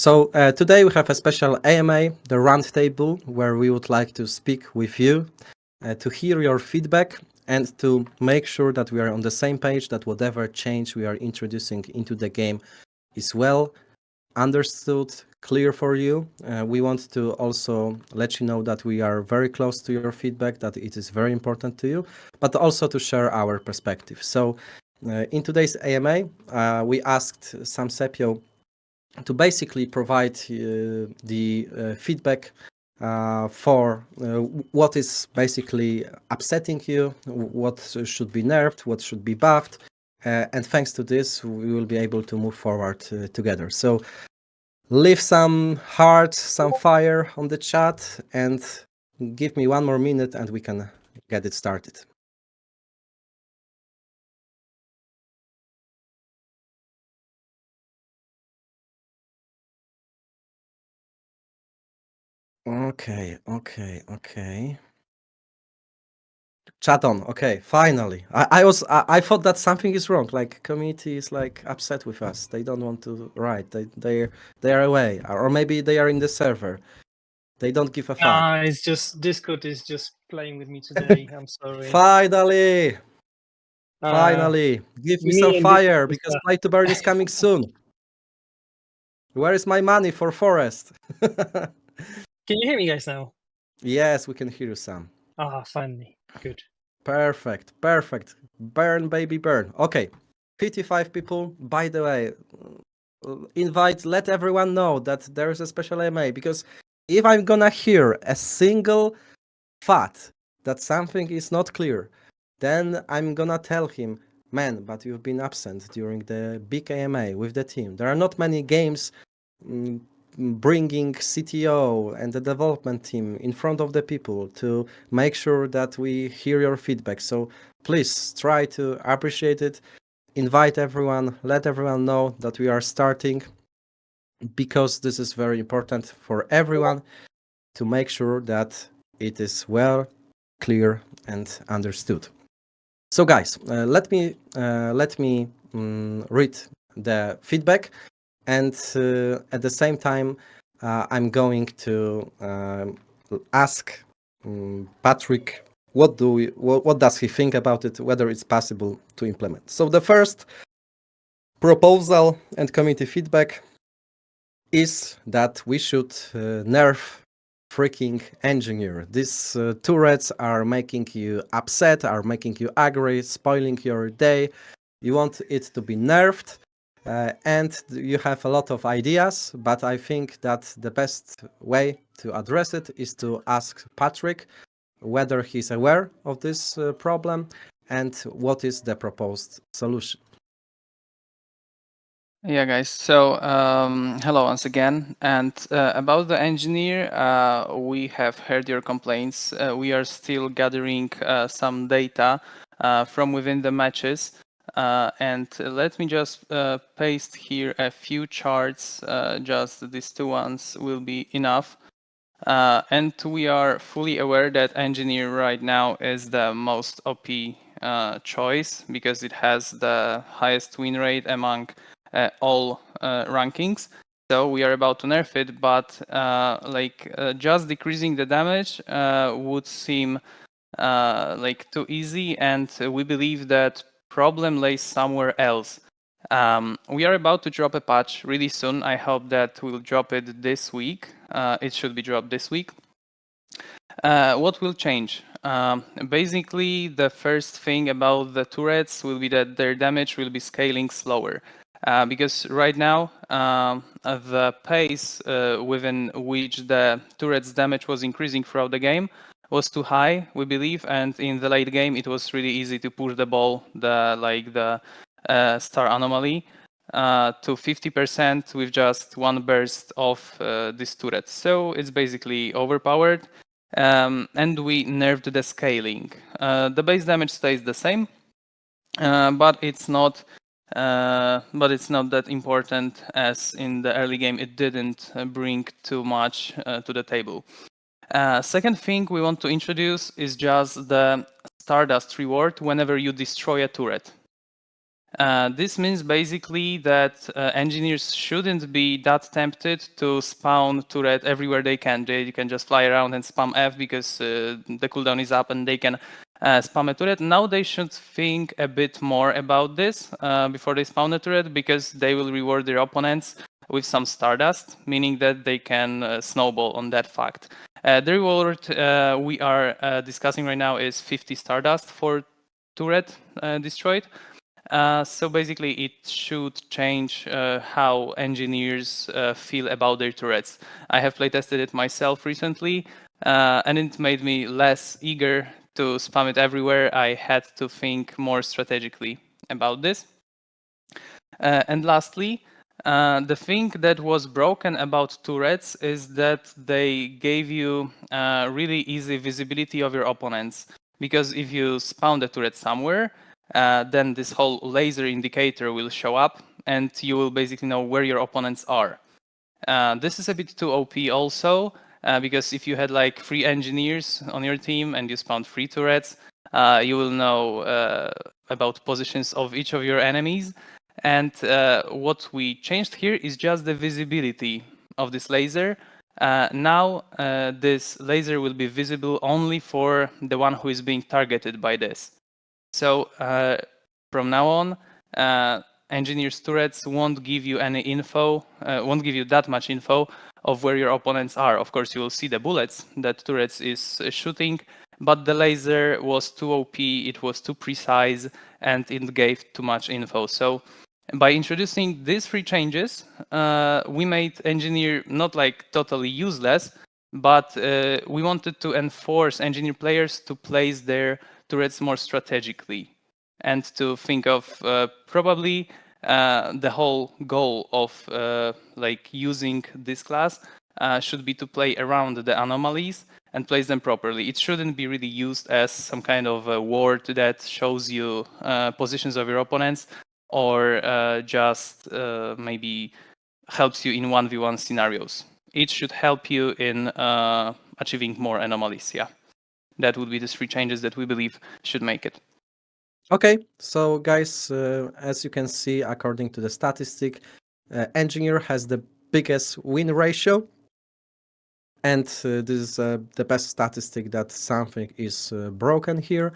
Today we have a special AMA, the roundtable, where we would like to speak with you, to hear your feedback, and to make sure that we are on the same page, that whatever change we are introducing into the game is well understood, clear for you. We want to also let you know that we are very close to your feedback, that it is very important to you, but also to share our perspective. In today's AMA, we asked Sam Sepio to basically provide the feedback for what is basically upsetting you, what should be nerfed, what should be buffed. And thanks to this, we will be able to move forward together. So leave some heart, some fire on the chat, and give me 1 more minute and we can get it started. Okay. Chat on. Okay, finally. I thought that something is wrong. Like community is like upset with us. They don't want to write. They are away, or maybe they are in the server. They don't give a fuck. It's just Discord is just playing with me today. I'm sorry. Finally, give me some fire because Play to Burn is coming soon. Where is my money for Forest? Can you hear me guys now? Yes, we can hear you, Sam. Finally. Good. Perfect. Burn, baby, burn. Okay, 55 people. By the way, let everyone know that there is a special AMA, because if I'm gonna hear a single fact that something is not clear, then I'm gonna tell him, man, but you've been absent during the big AMA with the team. There are not many games bringing CTO and the development team in front of the people to make sure that we hear your feedback. So please try to appreciate it. Invite everyone, let everyone know that we are starting, because this is very important for everyone to make sure that it is well, clear, and understood. So guys, let me read the feedback, and at the same time, I'm going to ask Patrick what does he think about it, whether it's possible to implement. So the first proposal and community feedback is that we should nerf freaking engineer. These turrets are making you upset, are making you angry, spoiling your day. You want it to be nerfed, and you have a lot of ideas, but I think that the best way to address it is to ask Patrick whether he's aware of this problem and what is the proposed solution. Yeah, guys. So hello once again. And about the engineer, we have heard your complaints. We are still gathering some data from within the matches. And let me just paste here a few charts. Just these 2 ones will be enough. And we are fully aware that engineer right now is the most OP choice, because it has the highest win rate among all rankings. So we are about to nerf it, but just decreasing the damage would seem like too easy, and we believe that problem lays somewhere else. We are about to drop a patch really soon. I hope that we'll drop it this week. It should be dropped this week. What will change? Basically, the first thing about the turrets will be that their damage will be scaling slower. Because right now, the pace within which the turret's damage was increasing throughout the game was too high, we believe, and in the late game it was really easy to push the ball, the star anomaly, to 50% with just one burst of this turret. So it's basically overpowered, and we nerfed the scaling. The base damage stays the same, but it's not that important, as in the early game it didn't bring too much to the table. Second thing we want to introduce is just the Stardust reward whenever you destroy a turret. This means basically that engineers shouldn't be that tempted to spawn turret everywhere they can. They can just fly around and spam F because the cooldown is up and they can spam a turret. Now they should think a bit more about this before they spawn a turret, because they will reward their opponents with some Stardust, meaning that they can snowball on that fact. The reward we are discussing right now is 50 Stardust for turret destroyed. So basically, it should change how engineers feel about their turrets. I have playtested it myself recently, and it made me less eager to spam it everywhere. I had to think more strategically about this. And lastly, the thing that was broken about turrets is that they gave you really easy visibility of your opponents. Because if you spawn the turret somewhere, then this whole laser indicator will show up and you will basically know where your opponents are. This is a bit too OP also, because if you had like 3 engineers on your team and you spawned 3 turrets, you will know about positions of each of your enemies. And what we changed here is just the visibility of this laser. Now this laser will be visible only for the one who is being targeted by this. So from now on, engineers turrets won't give you any info, won't give you that much info of where your opponents are. Of course, you will see the bullets that turrets is shooting, but the laser was too OP, it was too precise, and it gave too much info. So by introducing these 3 changes, we made engineer not like totally useless, but we wanted to enforce engineer players to place their turrets more strategically and to think of probably the whole goal of like using this class should be to play around the anomalies and place them properly. It shouldn't be really used as some kind of a ward that shows you positions of your opponents, or just maybe helps you in 1v1 scenarios. It should help you in achieving more anomalies, yeah. That would be the 3 changes that we believe should make it. Okay, so guys, as you can see, according to the statistic, engineer has the biggest win ratio, and this is the best statistic that something is broken here,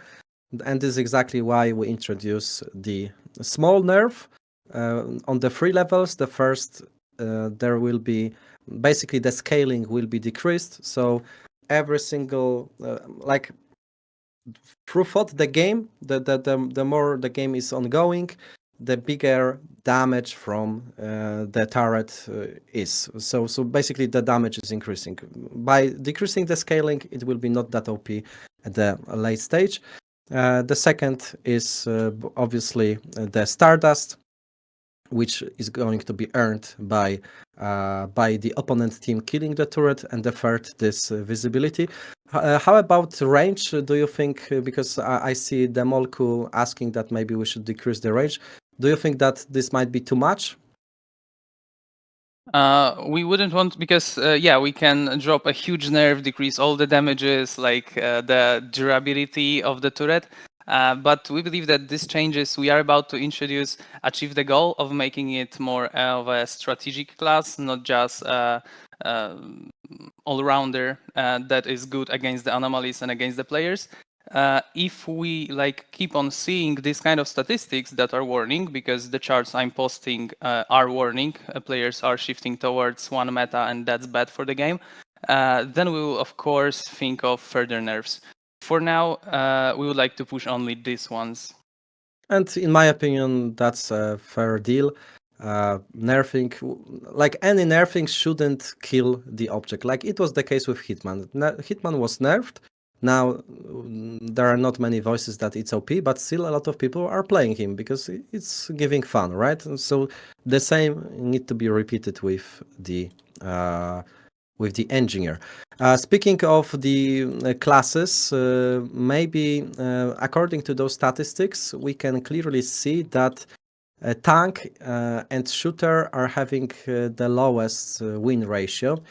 and this is exactly why we introduce the small nerf on the 3 levels. The first, there will be basically the scaling will be decreased, so every single like throughout the game, the more the game is ongoing, the bigger damage from the turret is. So basically the damage is increasing. By decreasing the scaling, it will be not that OP at the late stage. The second is obviously the Stardust, which is going to be earned by the opponent team killing the turret, and the third, this visibility. How about range? Do you think, because I see Demolku asking that maybe we should decrease the range, do you think that this might be too much? We wouldn't want, because yeah, we can drop a huge nerf, decrease all the damages, like the durability of the turret. But we believe that these changes we are about to introduce achieve the goal of making it more of a strategic class, not just all-rounder that is good against the anomalies and against the players. If we like keep on seeing these kind of statistics that are warning, because the charts I'm posting are warning, players are shifting towards one meta and that's bad for the game, then we will of course think of further nerfs. For now, we would like to push only these ones. And in my opinion, that's a fair deal. Nerfing, like any nerfing, shouldn't kill the object. Like it was the case with Hitman. Hitman was nerfed. Now there are not many voices that it's OP, but still a lot of people are playing him because it's giving fun, right? So the same need to be repeated with the engineer. Speaking of the classes, maybe according to those statistics, we can clearly see that tank and shooter are having the lowest win ratio.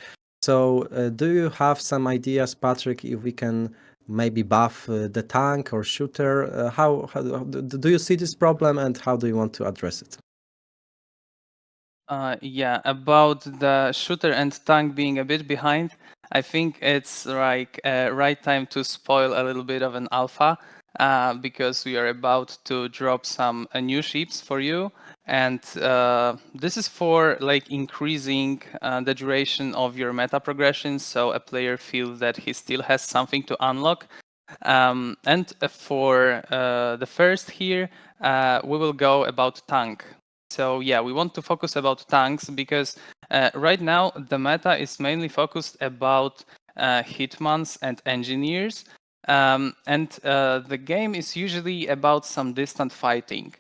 So do you have some ideas, Patrick, if we can maybe buff the tank or shooter? How do you see this problem, and how do you want to address it? Yeah, about the shooter and tank being a bit behind, I think it's like right time to spoil a little bit of an alpha because we are about to drop some new ships for you, and this is for like increasing the duration of your meta progression, so a player feels that he still has something to unlock. And for the first here, we will go about tank. So yeah, we want to focus about tanks because right now the meta is mainly focused about hitmans and engineers, and the game is usually about some distant fighting.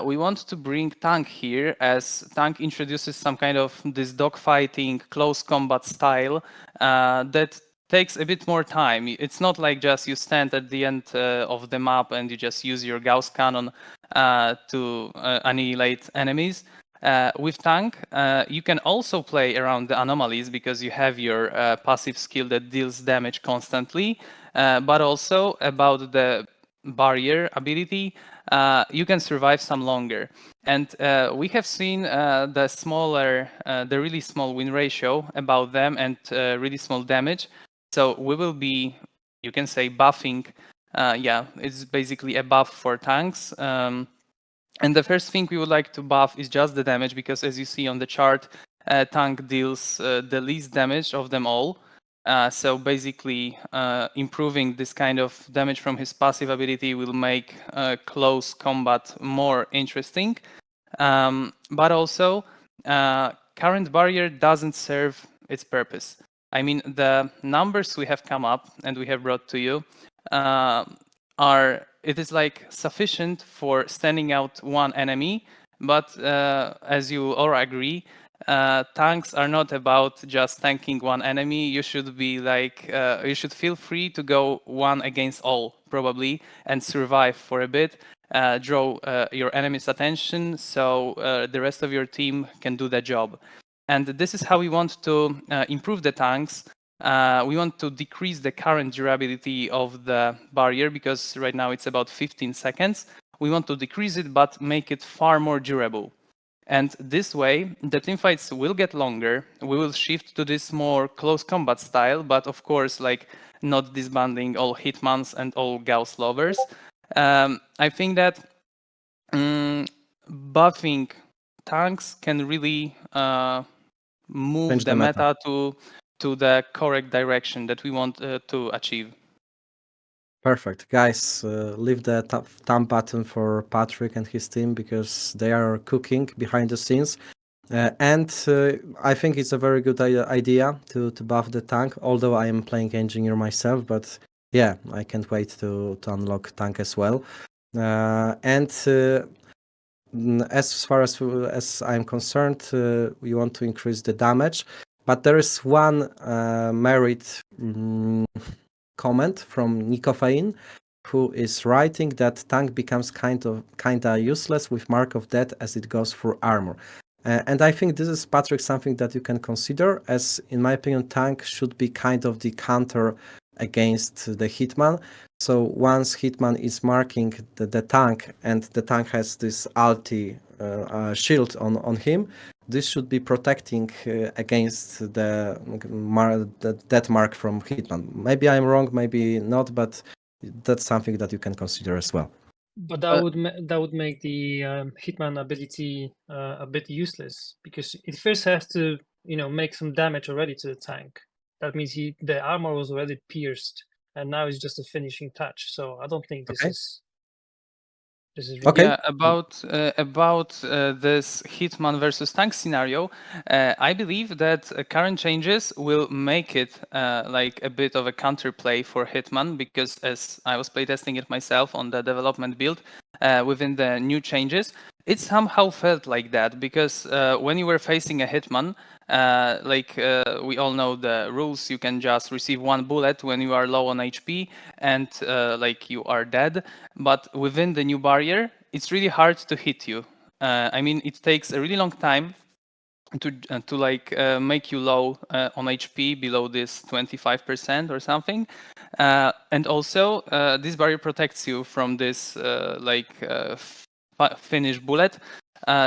We want to bring tank here as tank introduces some kind of this dogfighting, close combat style that takes a bit more time. It's not like just you stand at the end of the map and you just use your Gauss cannon to annihilate enemies. With tank, you can also play around the anomalies because you have your passive skill that deals damage constantly, but also about the barrier ability, you can survive some longer. And we have seen the really small win ratio about them and really small damage. So we will be, you can say, buffing. Yeah, it's basically a buff for tanks. And the first thing we would like to buff is just the damage, because as you see on the chart, tank deals the least damage of them all. So basically, improving this kind of damage from his passive ability will make close combat more interesting. But also, current barrier doesn't serve its purpose. I mean, the numbers we have come up and we have brought to you it is like sufficient for standing out one enemy, but as you all agree, tanks are not about just tanking one enemy. You should be like, you should feel free to go one against all, probably, and survive for a bit, draw your enemy's attention, so the rest of your team can do the job. And this is how we want to improve the tanks. We want to decrease the current durability of the barrier, because right now it's about 15 seconds. We want to decrease it, but make it far more durable. And this way, the teamfights will get longer. We will shift to this more close combat style, but of course, like not disbanding all Hitmans and all Gauss lovers. I think that buffing tanks can really move Change the the meta. meta to the correct direction that we want to achieve. Perfect. Guys, leave the thumb button for Patrick and his team because they are cooking behind the scenes. And I think it's a very good idea to buff the tank, although I am playing engineer myself, but yeah, I can't wait to unlock tank as well. And as far as I'm concerned, we want to increase the damage, but there is one merit comment from Nicofein, who is writing that tank becomes kinda useless with Mark of Death as it goes through armor. And I think this is, Patrick, something that you can consider, as in my opinion, tank should be kind of the counter against the Hitman. So once Hitman is marking the tank, and the tank has this ulti shield on him, this should be protecting against the death mark from Hitman. Maybe I'm wrong, maybe not, but that's something that you can consider as well. But that would make the Hitman ability a bit useless, because it first has to make some damage already to the tank. That means the armor was already pierced, and now it's just a finishing touch. So I don't think this is really Okay. Yeah, about this Hitman versus tank scenario, I believe that current changes will make it like a bit of a counterplay for Hitman, because as I was playtesting it myself on the development build, within the new changes, it somehow felt like that, because when you were facing a Hitman, we all know the rules, you can just receive one bullet when you are low on HP and like you are dead. But within the new barrier, it's really hard to hit you. I mean, it takes a really long time to make you low on HP below this 25% or something. And also, this barrier protects you from this finish bullet.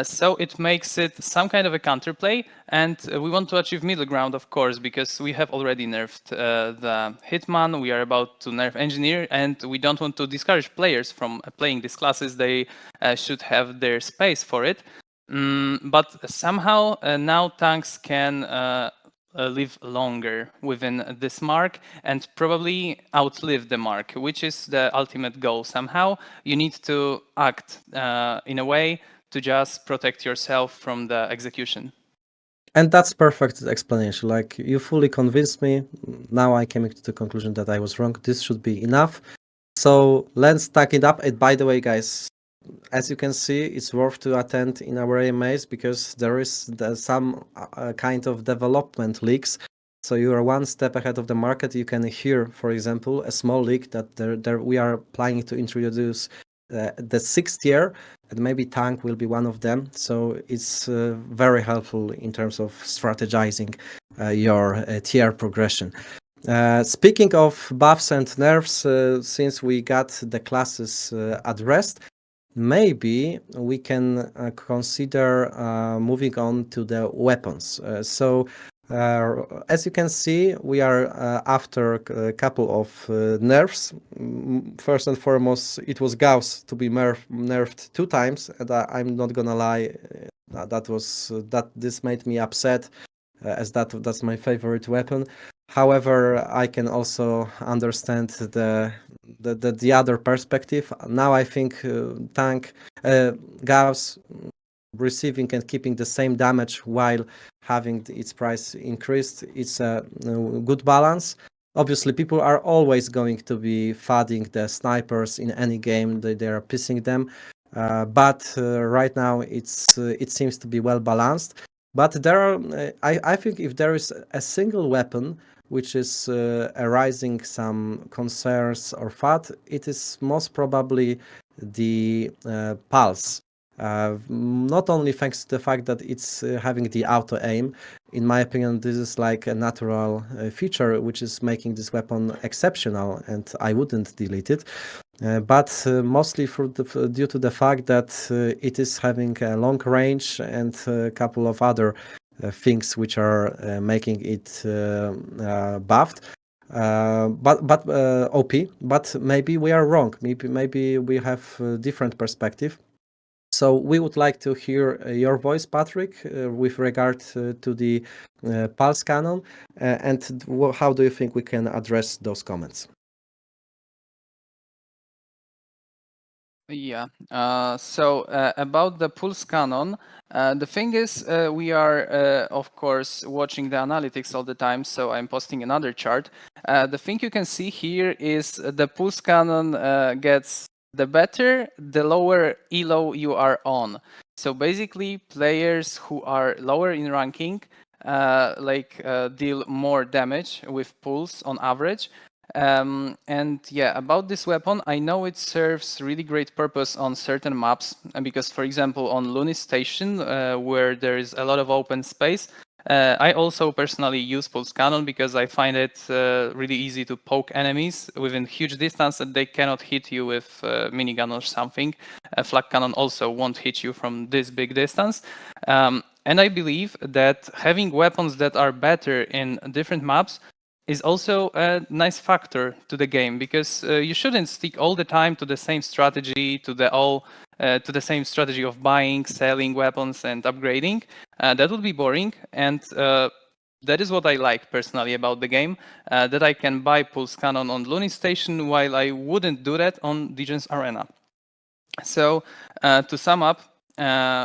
So it makes it some kind of a counterplay, and we want to achieve middle ground, of course, because we have already nerfed the Hitman, we are about to nerf Engineer, and we don't want to discourage players from playing these classes. They should have their space for it. But somehow now tanks can live longer within this mark and probably outlive the mark, which is the ultimate goal. Somehow you need to act in a way to just protect yourself from the execution. And that's perfect explanation. Like, you fully convinced me. Now I came to the conclusion that I was wrong. This should be enough. So let's stack it up. And by the way, guys, as you can see, it's worth to attend in our AMAs because there is some kind of development leaks. So you are one step ahead of the market. You can hear, for example, a small leak that there we are planning to introduce the 6th tier, and maybe tank will be one of them. So it's very helpful in terms of strategizing your tier progression. Speaking of buffs and nerfs, since we got the classes addressed, maybe we can consider moving on to the weapons. As you can see, we are after a couple of nerfs. First and foremost, it was Gauss to be nerfed 2 times, and I'm not gonna lie, that this made me upset, as that's my favorite weapon. However, I can also understand the other perspective. Now I think tank Gauss receiving and keeping the same damage while having its price increased, it's a good balance. Obviously, people are always going to be FUDing the snipers in any game. They are pissing them, but right now it seems to be well balanced. But there are, I think, if there is a single weapon which is arising some concerns or FUD, it is most probably the Pulse. Not only thanks to the fact that it's having the auto aim. In my opinion, this is like a natural feature which is making this weapon exceptional, and I wouldn't delete it. But mostly due to the fact that it is having a long range and a couple of other things which are making it buffed. But OP. But maybe we are wrong. Maybe we have a different perspective. So we would like to hear your voice, Patrick, with regard to the Pulse Cannon, and how do you think we can address those comments? Yeah. So about the Pulse Cannon, the thing is, we are, of course, watching the analytics all the time, so I'm posting another chart. The thing you can see here is the Pulse Cannon gets the better, the lower elo you are on. So basically, players who are lower in ranking deal more damage with Pulse on average. And yeah, about this weapon, I know it serves really great purpose on certain maps, because, for example, on Lunis Station, where there is a lot of open space, I also personally use Pulse Cannon because I find it really easy to poke enemies within huge distance that they cannot hit you with minigun or something. A Flak Cannon also won't hit you from this big distance. And I believe that having weapons that are better in different maps is also a nice factor to the game, because you shouldn't stick all the time to the same strategy, to the same strategy of buying, selling weapons and upgrading. That would be boring, and that is what I like personally about the game, that I can buy Pulse Cannon on Lunis Station while I wouldn't do that on Degens Arena. So to sum up,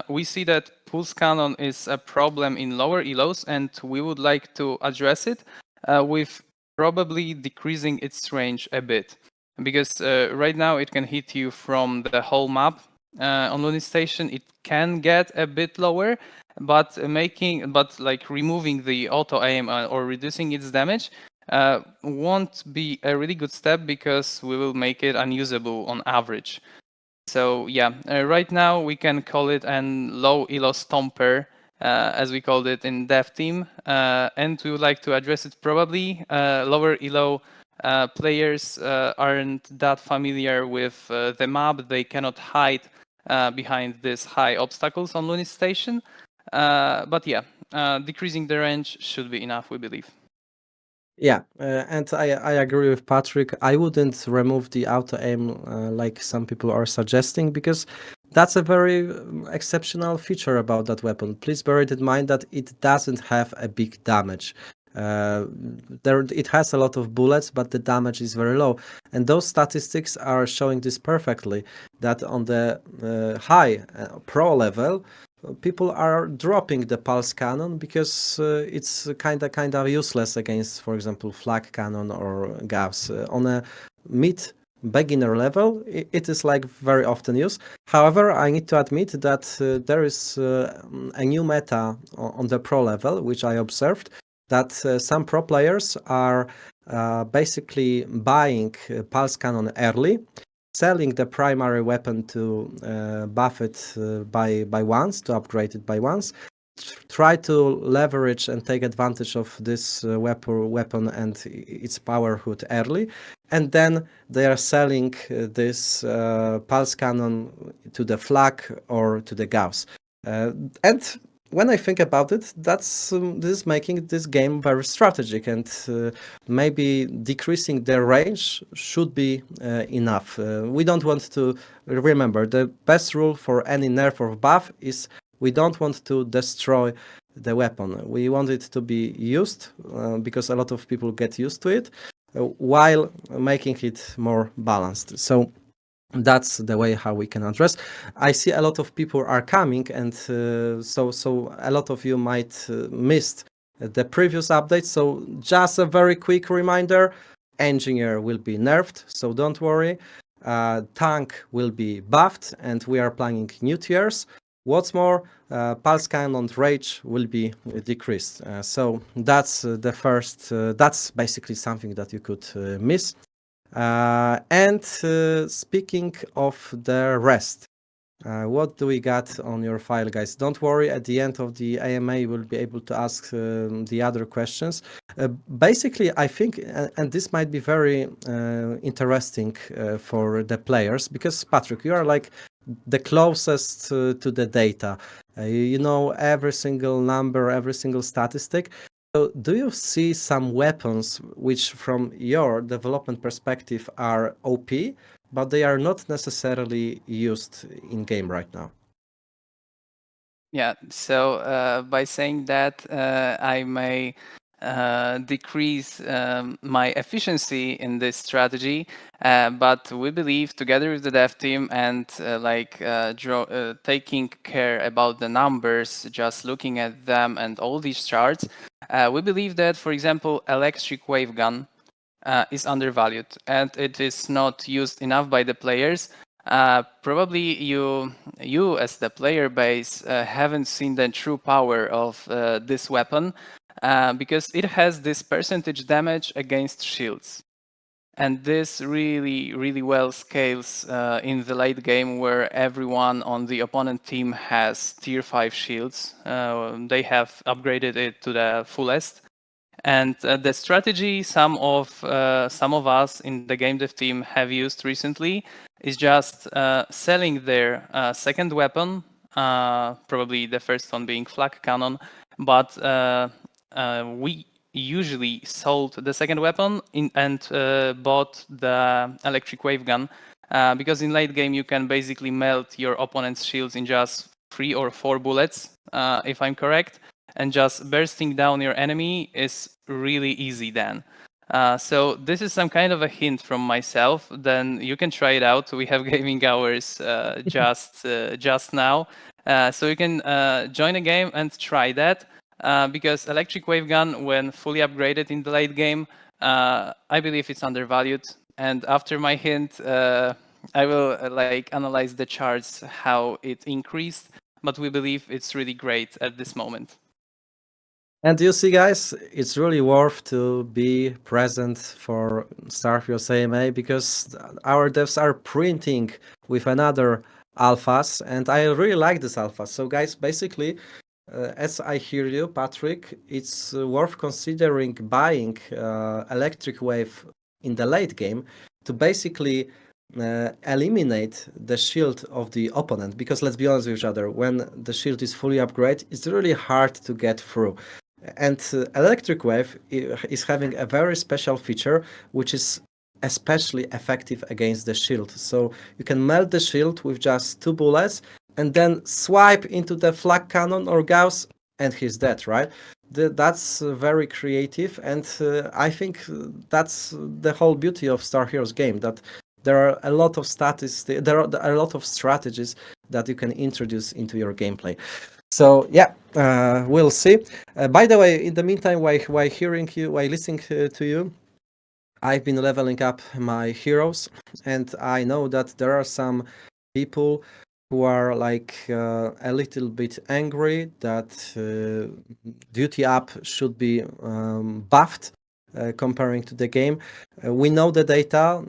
we see that Pulse Cannon is a problem in lower elos, and we would like to address it with probably decreasing its range a bit, because right now it can hit you from the whole map. On Lunis Station it can get a bit lower, but removing the auto aim or reducing its damage won't be a really good step, because we will make it unusable on average. So yeah, right now we can call it an low elo stomper, as we called it in dev team, and we would like to address it probably lower elo players aren't that familiar with the map. They cannot hide behind these high obstacles on Lunis Station. But yeah, decreasing the range should be enough, we believe. Yeah, and I agree with Patrick. I wouldn't remove the auto aim like some people are suggesting, because that's a very exceptional feature about that weapon. Please bear it in mind that it doesn't have a big damage. It has a lot of bullets, but the damage is very low, and those statistics are showing this perfectly. That on the high pro level, people are dropping the pulse cannon because it's kind of useless against, for example, flak cannon or Gauss. On a mid beginner level, it is like very often used. However, I need to admit that there is a new meta on the pro level, which I observed, that some pro players are basically buying pulse cannon early, selling the primary weapon to buff it by once, to upgrade it by once, try to leverage and take advantage of this weapon and its powerhood early, and then they are selling this pulse cannon to the flak or to the Gauss. And when I think about it, this is making this game very strategic, and maybe decreasing the range should be enough. We don't want to remember, the best rule for any nerf or buff is we don't want to destroy the weapon. We want it to be used because a lot of people get used to it while making it more balanced. So that's the way how we can address. I see a lot of people are coming, and so a lot of you might missed the previous update. So just a very quick reminder: engineer will be nerfed, so don't worry. Tank will be buffed, and we are planning new tiers. What's more, pulse cannon rage will be decreased. So that's the first. That's basically something that you could miss. And speaking of the rest, what do we got on your file, guys? Don't worry, at the end of the AMA, you will be able to ask the other questions. Basically, I think, and this might be very interesting for the players, because Patrick, you are like the closest to the data. You know every single number, every single statistic. So do you see some weapons which, from your development perspective, are OP, but they are not necessarily used in game right now? Yeah, so by saying that, I may decrease my efficiency in this strategy, but we believe, together with the dev team and taking care about the numbers, just looking at them and all these charts, we believe that, for example, electric wave gun is undervalued and it is not used enough by the players. Probably you as the player base haven't seen the true power of this weapon because it has this percentage damage against shields. And this really well scales in the late game, where everyone on the opponent team has tier 5 shields. They have upgraded it to the fullest. And the strategy some of us in the game dev team have used recently is just selling their second weapon, probably the first one being flak cannon, but we usually sold the second weapon and bought the electric wave gun, because in late game you can basically melt your opponent's shields in just 3 or 4 bullets, if I'm correct. And just bursting down your enemy is really easy then. So this is some kind of a hint from myself. Then you can try it out. We have gaming hours just now, so you can join a game and try that. Because electric wave gun, when fully upgraded in the late game, I believe it's undervalued. And after my hint, I will analyze the charts how it increased. But we believe it's really great at this moment. And you see, guys, it's really worth to be present for Starfield AMA, because our devs are printing with another alphas, and I really like this alpha. So, guys, basically, as I hear you, Patrick, it's worth considering buying Electric Wave in the late game to basically eliminate the shield of the opponent, because let's be honest with each other, when the shield is fully upgraded, it's really hard to get through. And Electric Wave is having a very special feature which is especially effective against the shield. So you can melt the shield with just 2 bullets and then swipe into the flak cannon or Gauss and he's dead, right? That's very creative, and I think that's the whole beauty of Star Heroes game, that there are a lot of there are a lot of strategies that you can introduce into your gameplay. So yeah, we'll see. By the way, in the meantime, while hearing you, while listening to you, I've been leveling up my heroes, and I know that there are some people who are like a little bit angry that duty up should be buffed comparing to the game. We know the data.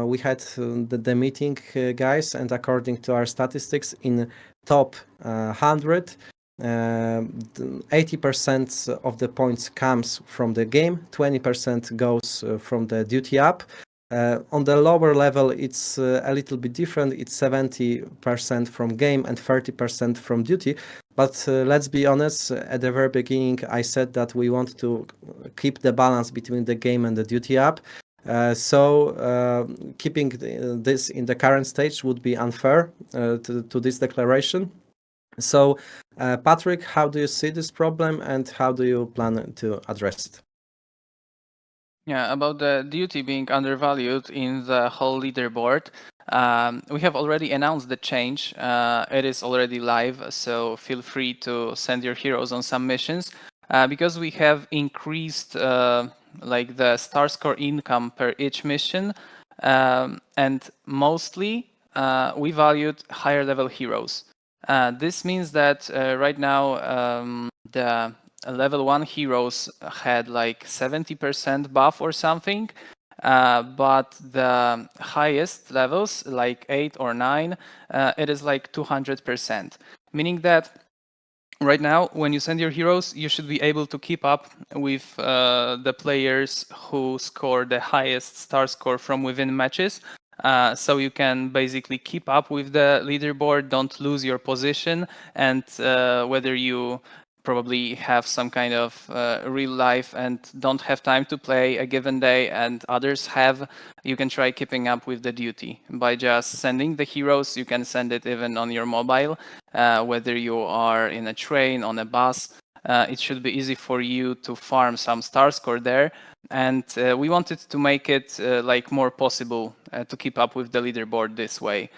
We had the meeting, guys, and according to our statistics, in top 100, 80% of the points comes from the game, 20% goes from the duty up. On the lower level, it's a little bit different. It's 70% from game and 30% from duty. But let's be honest, at the very beginning, I said that we want to keep the balance between the game and the duty up. So keeping this in the current stage would be unfair to this declaration. So, Patrick, how do you see this problem and how do you plan to address it? Yeah, about the duty being undervalued in the whole leaderboard, we have already announced the change. It is already live, so feel free to send your heroes on some missions. Because we have increased like the star score income per each mission, and mostly we valued higher level heroes. This means that right now the level 1 heroes had like 70% buff or something, but the highest levels, like 8 or 9, it is like 200%. Meaning that right now, when you send your heroes, you should be able to keep up with the players who score the highest star score from within matches. So you can basically keep up with the leaderboard, don't lose your position, and whether you probably have some kind of real life and don't have time to play a given day and others have, you can try keeping up with the duty by just sending the heroes. You can send it even on your mobile, whether you are in a train, on a bus. It should be easy for you to farm some star score there, and we wanted to make it like more possible to keep up with the leaderboard this way.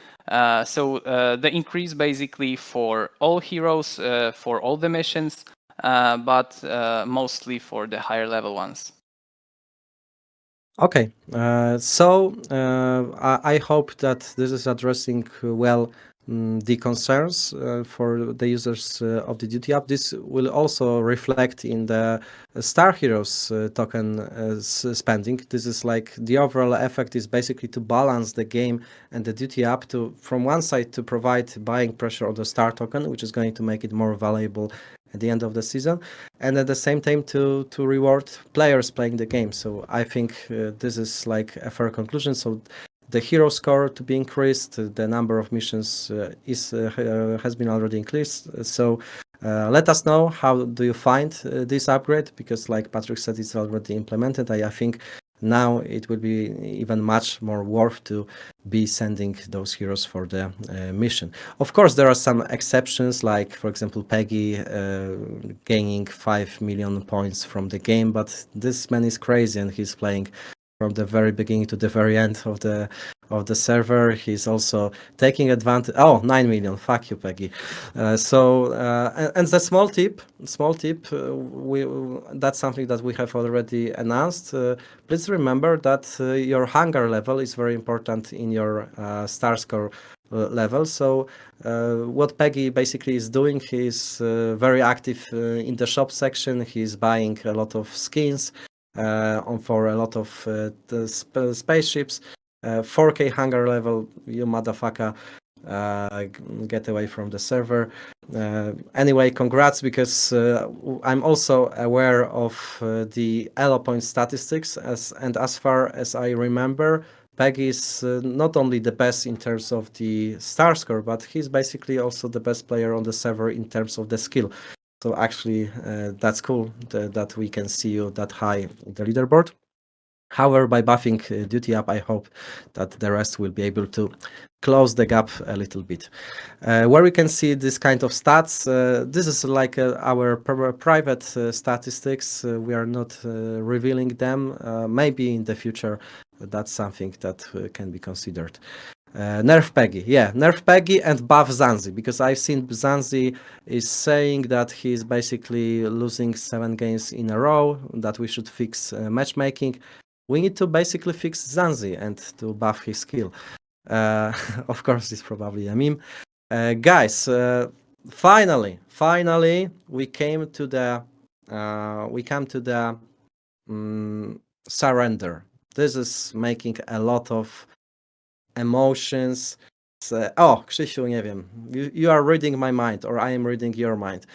So the increase basically for all heroes, for all the missions, but mostly for the higher level ones. Okay, so I hope that this is addressing well the concerns for the users of the duty up. This will also reflect in the Star Heroes token spending. This is like the overall effect is basically to balance the game and the duty up to, from one side, to provide buying pressure on the Star token, which is going to make it more valuable at the end of the season, and at the same time to reward players playing the game. So I think this is like a fair conclusion. So the hero score to be increased, the number of missions has been already increased. So let us know how do you find this upgrade, because like Patrick said, it's already implemented. I think now it will be even much more worth to be sending those heroes for the mission. Of course, there are some exceptions, like for example Peggy gaining 5 million points from the game, but this man is crazy and he's playing from the very beginning to the very end of the server. He's also taking advantage. Oh, 9 million. Fuck you, Peggy. And the small tip, that's something that we have already announced. Please remember that your hunger level is very important in your star score level. So what Peggy basically is doing, he's very active in the shop section. He's buying a lot of skins for a lot of the spaceships. 4K hunger level, you motherfucker. get away from the server. Anyway, congrats, because I'm also aware of the elo point statistics, and as far as I remember, Peggy is not only the best in terms of the star score, but he's basically also the best player on the server in terms of the skill. So actually, that's cool that we can see you that high in the leaderboard. However, by buffing Duty Up, I hope that the rest will be able to close the gap a little bit. Where we can see this kind of stats, this is like our private statistics. We are not revealing them. Maybe in the future, that's something that can be considered. Nerf Peggy, yeah, Nerf Peggy and buff Zanzi, because I've seen Zanzi is saying that he's basically losing 7 games in a row, that we should fix matchmaking. We need to basically fix Zanzi and to buff his skill. Of course, it's probably a meme. Guys, finally, we came to the surrender. This is making a lot of emotions. Oh, Krzysiu, nie wiem. You are reading my mind, or I am reading your mind.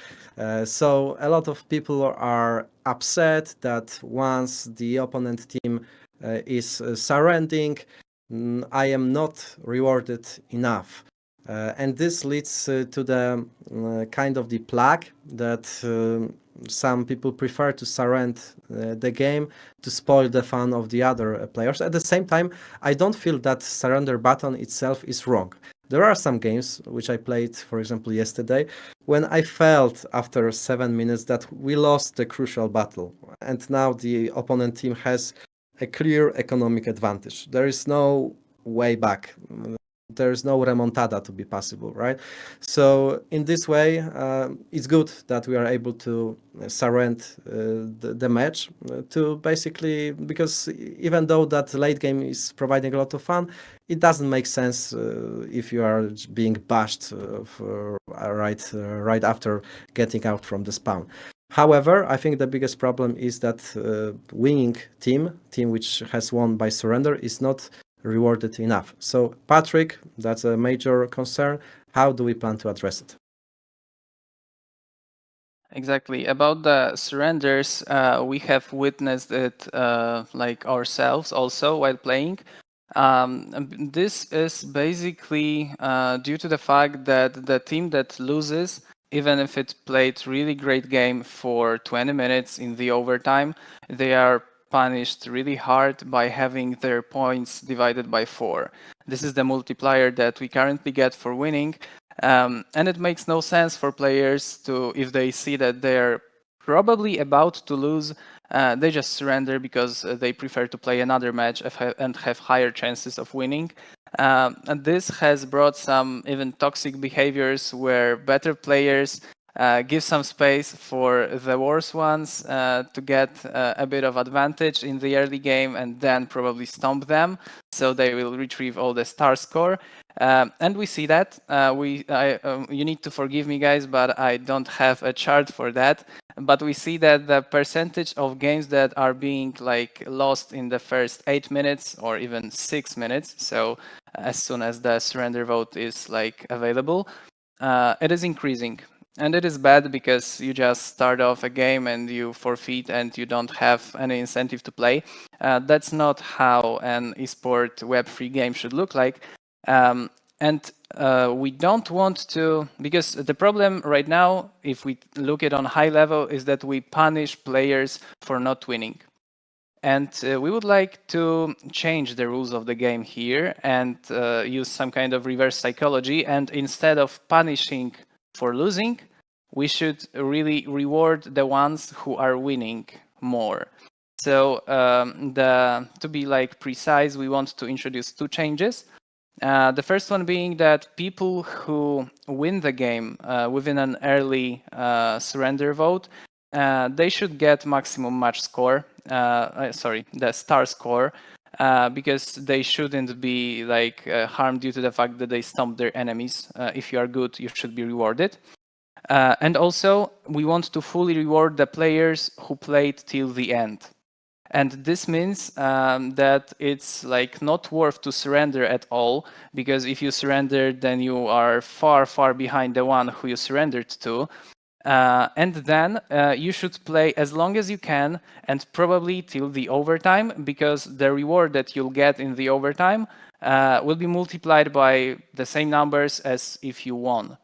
So a lot of people are upset that once the opponent team is surrendering, I am not rewarded enough. And this leads to the kind of the plague that some people prefer to surrender the game to spoil the fun of the other players. At the same time, I don't feel that surrender button itself is wrong. There are some games which I played, for example, yesterday, when I felt after 7 minutes that we lost the crucial battle, and now the opponent team has a clear economic advantage. There is no way back. There is no remontada to be possible, right? So in this way, it's good that we are able to surrender the match to basically, because even though that late game is providing a lot of fun, it doesn't make sense if you are being bashed right after getting out from the spawn. However, I think the biggest problem is that winning team which has won by surrender, is not rewarded enough. So, Patrick, that's a major concern. How do we plan to address it? Exactly. About the surrenders, we have witnessed it like ourselves also while playing. This is basically due to the fact that the team that loses, even if it played really great game for 20 minutes in the overtime, they are punished really hard by having their points divided by 4. This is the multiplier that we currently get for winning. And it makes no sense for players to, if they see that they're probably about to lose, they just surrender because they prefer to play another match and have higher chances of winning. And this has brought some even toxic behaviors where better players give some space for the worse ones to get a bit of advantage in the early game and then probably stomp them, so they will retrieve all the star score. And we see that. You need to forgive me, guys, but I don't have a chart for that. But we see that the percentage of games that are being like lost in the first 8 minutes or even 6 minutes, so as soon as the surrender vote is like available, it is increasing. And it is bad because you just start off a game and you forfeit and you don't have any incentive to play. That's not how an esport Web3 game should look like. And we don't want to, because the problem right now, if we look at on high level, is that we punish players for not winning. And we would like to change the rules of the game here and use some kind of reverse psychology. And instead of punishing for losing, we should really reward the ones who are winning more. So to be like precise, we want to introduce 2 changes. The first one being that people who win the game within an early surrender vote, they should get maximum match score. The star score, because they shouldn't be like harmed due to the fact that they stomped their enemies. If you are good, you should be rewarded. And also, we want to fully reward the players who played till the end. And this means that it's like not worth to surrender at all, because if you surrender, then you are far, far behind the one who you surrendered to. And then you should play as long as you can, and probably till the overtime, because the reward that you'll get in the overtime will be multiplied by the same numbers as if you won.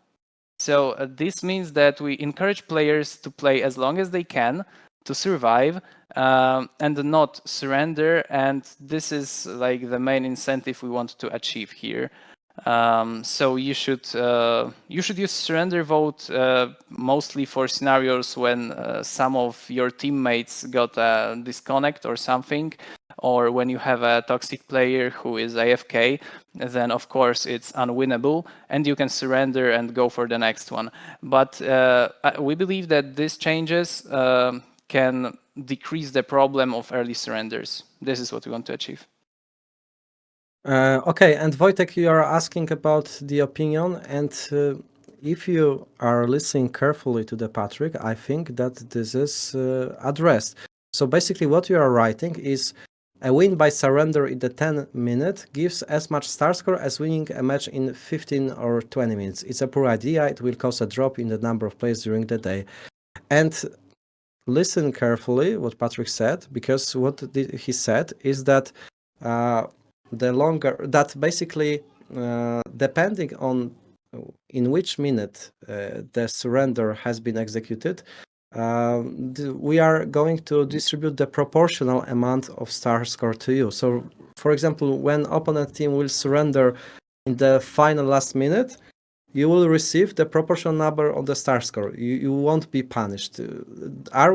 So this means that we encourage players to play as long as they can to survive and not surrender. And this is like the main incentive we want to achieve here. So you should use surrender vote mostly for scenarios when some of your teammates got a disconnect or something, or when you have a toxic player who is AFK, then of course it's unwinnable and you can surrender and go for the next one. But we believe that these changes can decrease the problem of early surrenders. This is what we want to achieve. Okay, and Wojtek, you are asking about the opinion, and if you are listening carefully to the Patrick, I think that this is addressed. So basically what you are writing is a win by surrender in the 10 minute gives as much star score as winning a match in 15 or 20 minutes. It's a poor idea. It will cause a drop in the number of plays during the day. And listen carefully what Patrick said, because what he said is that the longer that basically depending on in which minute the surrender has been executed, we are going to distribute the proportional amount of star score to you. So for example, when opponent team will surrender in the final last minute, you will receive the proportional number of the star score. You won't be punished. Am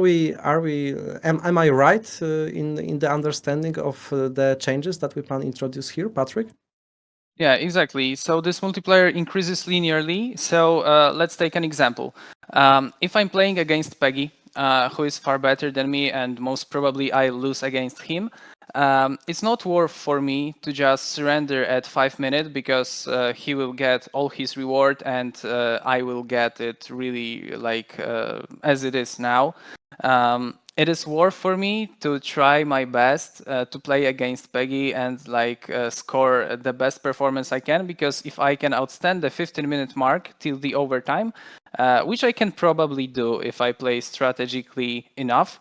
I right in the understanding of the changes that we plan to introduce here, Patrick? Yeah, exactly. So this multiplier increases linearly. So let's take an example. If I'm playing against Peggy, who is far better than me, and most probably I lose against him, it's not worth for me to just surrender at 5 minutes, because he will get all his reward and I will get it really like as it is now. It is worth for me to try my best to play against Peggy and like score the best performance I can, because if I can outstand the 15-minute mark till the overtime, which I can probably do if I play strategically enough,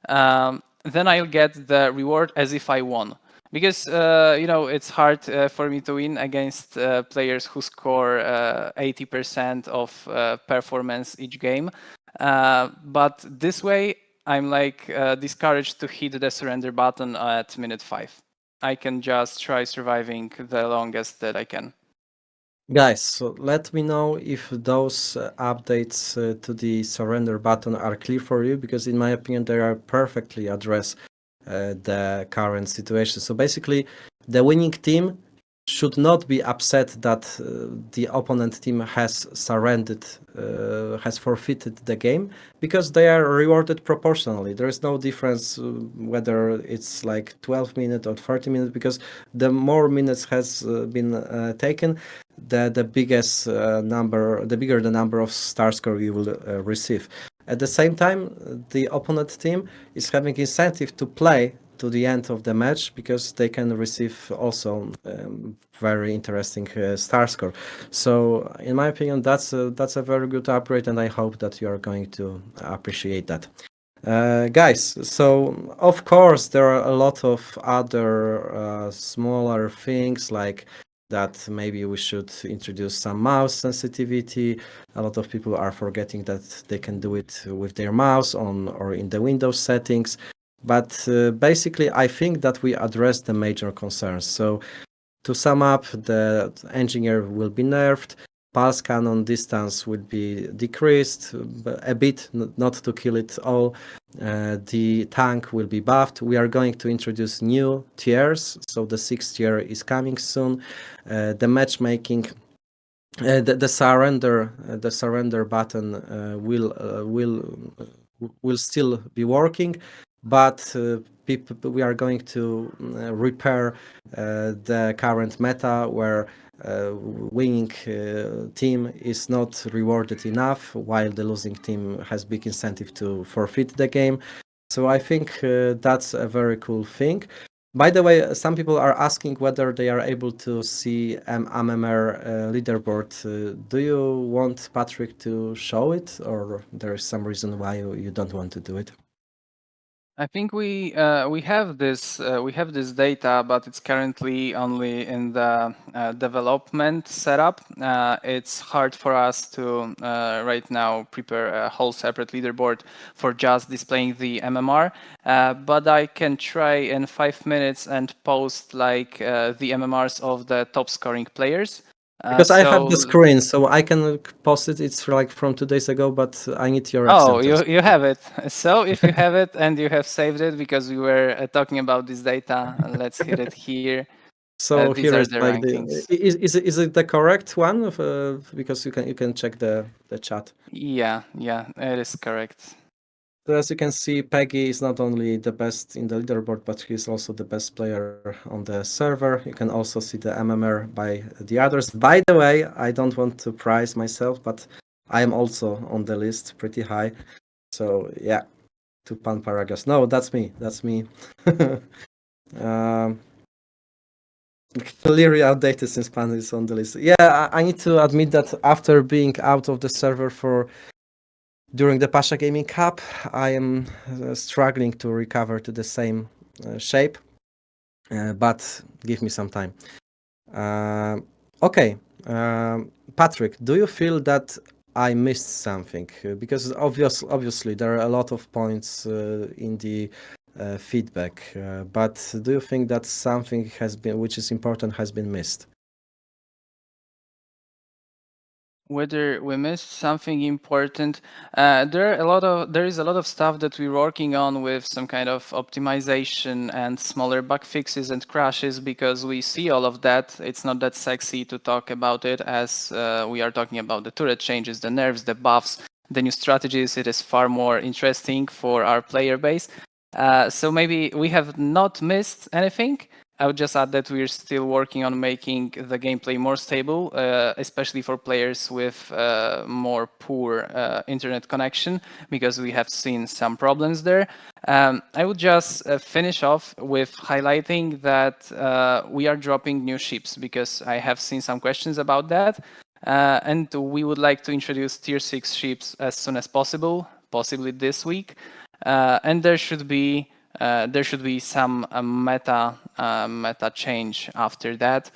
then I'll get the reward as if I won. Because it's hard for me to win against players who score 80% of performance each game. But this way, I'm like discouraged to hit the surrender button at minute 5. I can just try surviving the longest that I can. Guys, so let me know if those updates to the surrender button are clear for you, because in my opinion they are perfectly address the current situation. So basically, the winning team should not be upset that the opponent team has surrendered, has forfeited the game, because they are rewarded proportionally. There is no difference whether it's like 12 minutes or 30 minutes, because the more minutes has been taken, the bigger the number of star score you will receive. At the same time, the opponent team is having incentive to play to the end of the match, because they can receive also very interesting star score. So in my opinion, that's a very good upgrade, and I hope that you are going to appreciate that. Guys, so of course there are a lot of other smaller things, like that maybe we should introduce some mouse sensitivity. A lot of people are forgetting that they can do it with their mouse on or in the Windows settings. But basically, I think that we addressed the major concerns. So to sum up, the engineer will be nerfed, pulse cannon distance will be decreased a bit, not to kill it all. The tank will be buffed. We are going to introduce new tiers, so the 6th tier is coming soon. The matchmaking, the surrender button will still be working, but we are going to repair the current meta where winning team is not rewarded enough, while the losing team has big incentive to forfeit the game. So I think that's a very cool thing. By the way, some people are asking whether they are able to see MMR leaderboard. Do you want Patrick to show it, or there is some reason why you don't want to do it? I think we have this data, but it's currently only in the development setup. It's hard for us to right now prepare a whole separate leaderboard for just displaying the MMR. But I can try in 5 minutes and post like the MMRs of the top scoring players. Because I have the So screen, so I can post it. It's like from 2 days ago, but I need your oh, acceptance. you have it. So if you have it and you have saved it, because we were talking about this data, let's hit it here. So These here are is the like rankings. is it the correct one of, because you can check the chat. Yeah, it is correct. So as you can see, Peggy is not only the best in the leaderboard, but he's also the best player on the server. You can also see the MMR by the others. By the way, I don't want to prize myself, but I am also on the list pretty high. So yeah, to Pan Paragas. No, that's me. That's me. Clearly outdated since Pan is on the list. Yeah, I need to admit that after being out of the server during the Pasha Gaming Cup, I am struggling to recover to the same shape, but give me some time. Okay, Patrick, do you feel that I missed something? Because obviously there are a lot of points in the feedback, but do you think that something which is important has been missed? Whether we missed something important, there is a lot of stuff that we're working on with some kind of optimization and smaller bug fixes and crashes, because we see all of that. It's not that sexy to talk about it as we are talking about the turret changes, the nerfs, the buffs, the new strategies. It is far more interesting for our player base. So maybe we have not missed anything. I would just add that we're still working on making the gameplay more stable, especially for players with more poor internet connection, because we have seen some problems there. I would just finish off with highlighting that we are dropping new ships, because I have seen some questions about that. And we would like to introduce tier 6 ships as soon as possible, possibly this week. And there should be some meta change after that.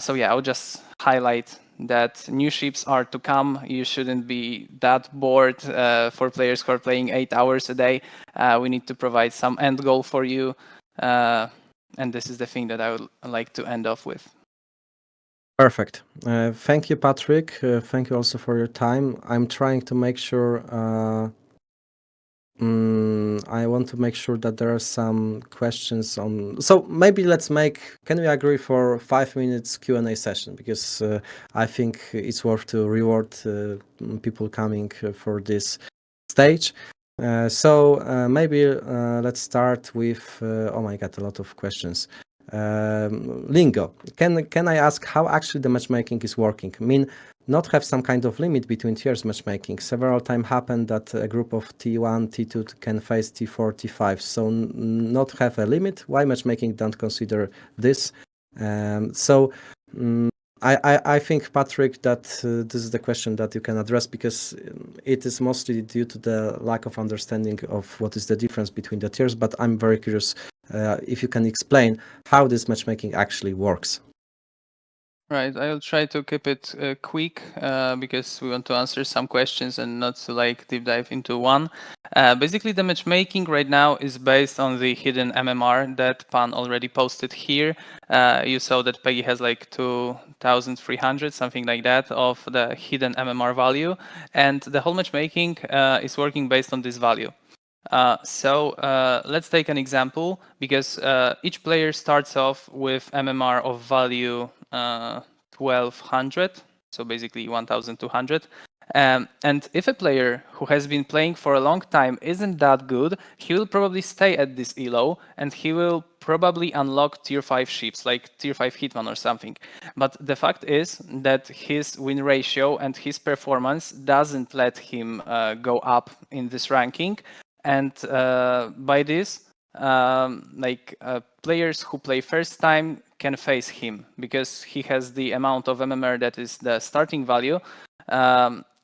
So yeah, I'll just highlight that new ships are to come. You shouldn't be that bored for players who are playing 8 hours a day. We need to provide some end goal for you. And this is the thing that I would like to end off with. Perfect. Thank you, Patrick. Thank you also for your time. I'm trying to make sure I want to make sure that there are some questions on. So maybe can we agree for 5 minutes Q&A session? Because I think it's worth to reward people coming for this stage. So maybe let's start with, oh my God, a lot of questions. Lingo, can I ask how actually the matchmaking is working? I mean, not have some kind of limit between tiers matchmaking. Several times happened that a group of T1, T2 can face T4, T5. So not have a limit. Why matchmaking don't consider this? I think, Patrick, that this is the question that you can address, because it is mostly due to the lack of understanding of what is the difference between the tiers. But I'm very curious if you can explain how this matchmaking actually works. Right, I'll try to keep it quick because we want to answer some questions and not to deep dive into one. Basically, the matchmaking right now is based on the hidden MMR that Pan already posted here. You saw that Peggy has 2,300, something like that, of the hidden MMR value, and the whole matchmaking is working based on this value. So let's take an example, because each player starts off with MMR of value 1200, so basically 1200. And if a player who has been playing for a long time isn't that good, he will probably stay at this elo, and he will probably unlock tier 5 ships, like tier 5 Hitman or something. But the fact is that his win ratio and his performance doesn't let him go up in this ranking. and by this, players who play first time can face him because he has the amount of MMR that is the starting value.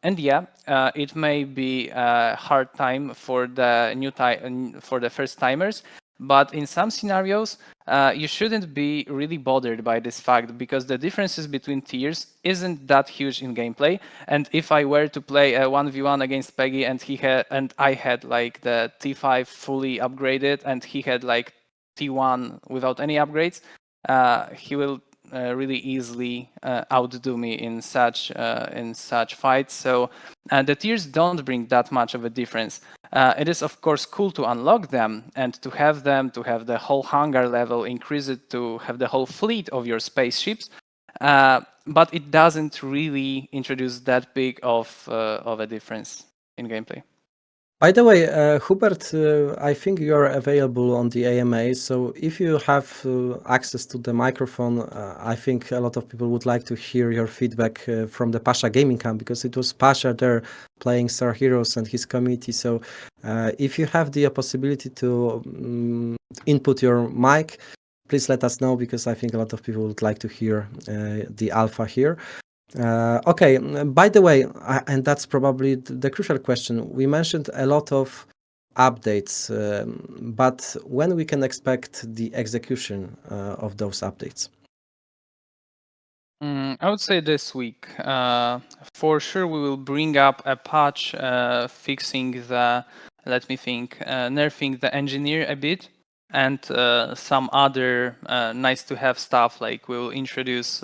And yeah, it may be a hard time for the for the first timers, but in some scenarios, you shouldn't be really bothered by this fact because the differences between tiers isn't that huge in gameplay. And if I were to play a 1v1 against Peggy and I had like the T5 fully upgraded and he had like T1 without any upgrades, he will really easily outdo me in such fights. So the tiers don't bring that much of a difference. It is of course cool to unlock them and to have the whole hangar level, increase it to have the whole fleet of your spaceships. But it doesn't really introduce that big of a difference in gameplay. By the way, Hubert, I think you are available on the AMA. So if you have access to the microphone, I think a lot of people would like to hear your feedback from the Pasha Gaming Camp, because it was Pasha there playing Star Heroes and his community. So if you have the possibility to input your mic, please let us know, because I think a lot of people would like to hear the alpha here. Okay, by the way, and that's probably the crucial question. We mentioned a lot of updates, but when we can expect the execution of those updates? I would say this week. For sure, we will bring up a patch fixing the, let me think, nerfing the engineer a bit, and some other nice to have stuff, like we'll introduce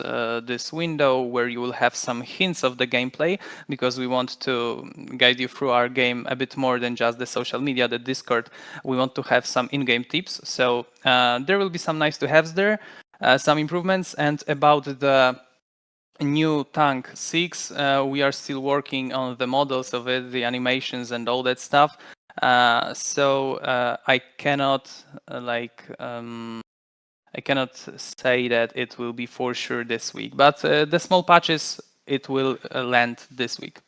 this window where you will have some hints of the gameplay, because we want to guide you through our game a bit more than just the social media, the Discord. We want to have some in-game tips. So there will be some nice to haves there, some improvements. And about the new tank 6, we are still working on the models of it, the animations and all that stuff. So I cannot I cannot say that it will be for sure this week, but the small patches, it will land this week.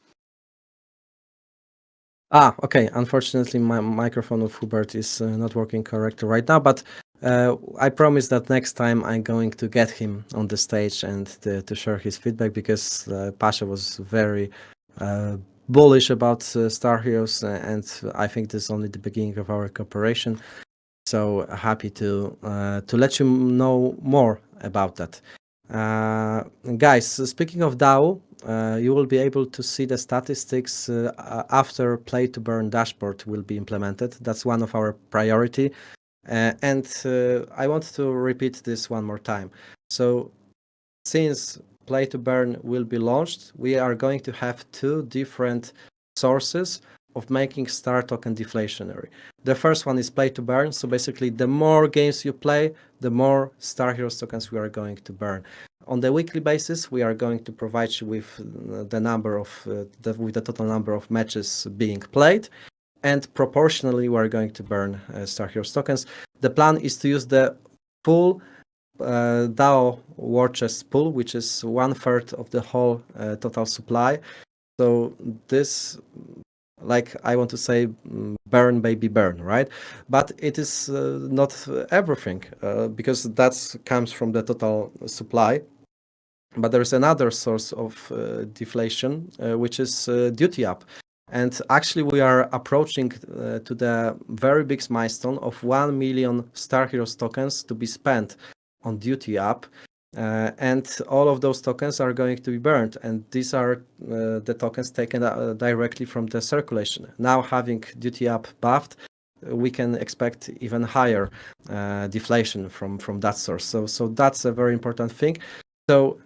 Okay. Unfortunately, my microphone of Hubert is not working correctly right now, but I promise that next time I'm going to get him on the stage and to share his feedback, because Pasha was very bullish about Star Heroes, and I think this is only the beginning of our cooperation. So happy to let you know more about that. Guys, speaking of DAO, you will be able to see the statistics after Play to Burn dashboard will be implemented. That's one of our priority. And I want to repeat this one more time. So since Play to Burn will be launched, we are going to have two different sources of making Star Token deflationary. The first one is Play to Burn. So basically, the more games you play, the more Star Heroes tokens we are going to burn. On the weekly basis, we are going to provide you with the number of with the total number of matches being played, and proportionally, we are going to burn Star Heroes tokens. The plan is to use the full DAO war chest pool, which is 1/3 of the whole total supply. So this, like I want to say, burn baby burn, right? But it is not everything, because that comes from the total supply. But there is another source of deflation, which is duty up. And actually, we are approaching to the very big milestone of 1 million Star Heroes tokens to be spent on duty up. And all of those tokens are going to be burned, and these are the tokens taken directly from the circulation. Now, having duty up buffed, we can expect even higher deflation from that source. So that's a very important thing. So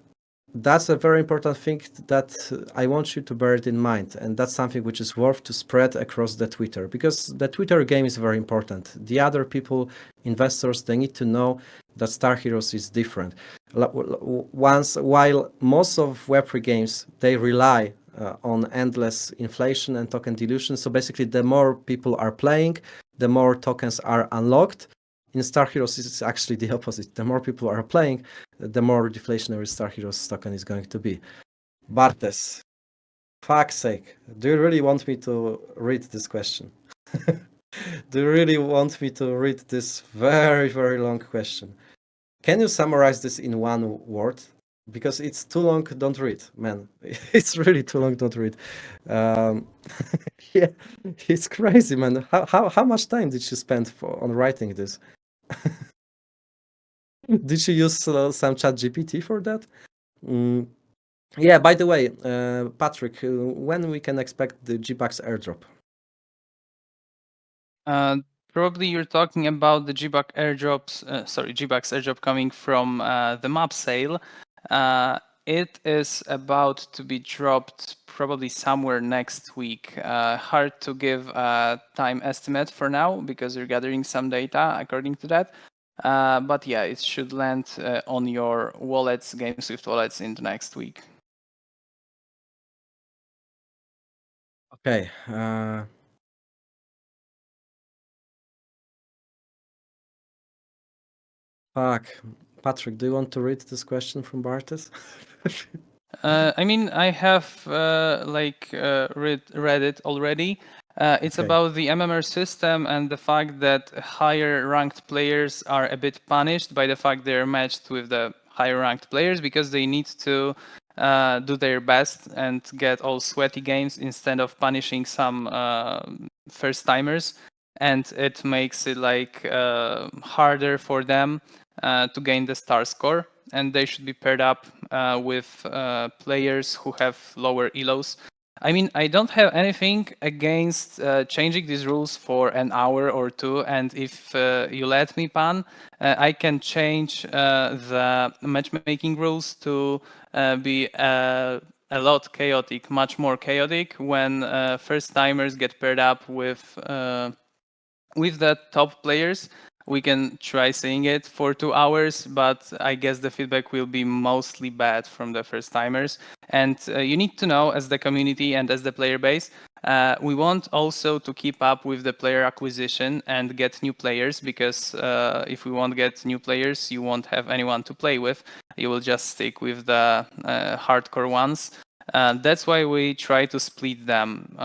that's a very important thing that I want you to bear it in mind, and that's something which is worth to spread across the Twitter, because the Twitter game is very important. The other people, investors, they need to know that Star Heroes is different. While most of Web3 games, they rely on endless inflation and token dilution. So basically, the more people are playing, the more tokens are unlocked. In Star Heroes, it's actually the opposite. The more people are playing, the more deflationary Star Heroes token is going to be. Bartes, fuck's sake, do you really want me to read this question? Do you really want me to read this very, very long question? Can you summarize this in one word? Because it's too long, don't read, man. It's really too long, don't read. Um, yeah, it's crazy, man. How much time did you spend on writing this? Did you use some chat GPT for that? Mm, yeah, by the way, Patrick, when we can expect the Gbucks airdrop? Probably you're talking about the Gbucks airdrop coming from the map sale. It is about to be dropped probably somewhere next week. Hard to give a time estimate for now because we're gathering some data according to that. But yeah, it should land on your wallets, GameSwift wallets, in the next week. Okay. Fuck. Patrick, do you want to read this question from Bartes? I mean, I have read it already. It's Okay. about the MMR system and the fact that higher ranked players are a bit punished by the fact they're matched with the higher ranked players because they need to do their best and get all sweaty games instead of punishing some first timers, and it makes it harder for them to gain the star score, and they should be paired up with players who have lower elos. I mean, I don't have anything against changing these rules for an hour or two, and if you let me, Pan, I can change the matchmaking rules to be a lot chaotic, much more chaotic, when first timers get paired up with the top players. We can try saying it for 2 hours, but I guess the feedback will be mostly bad from the first timers. And you need to know, as the community and as the player base, we want also to keep up with the player acquisition and get new players, because if we won't get new players, you won't have anyone to play with. You will just stick with the hardcore ones. That's why we try to split them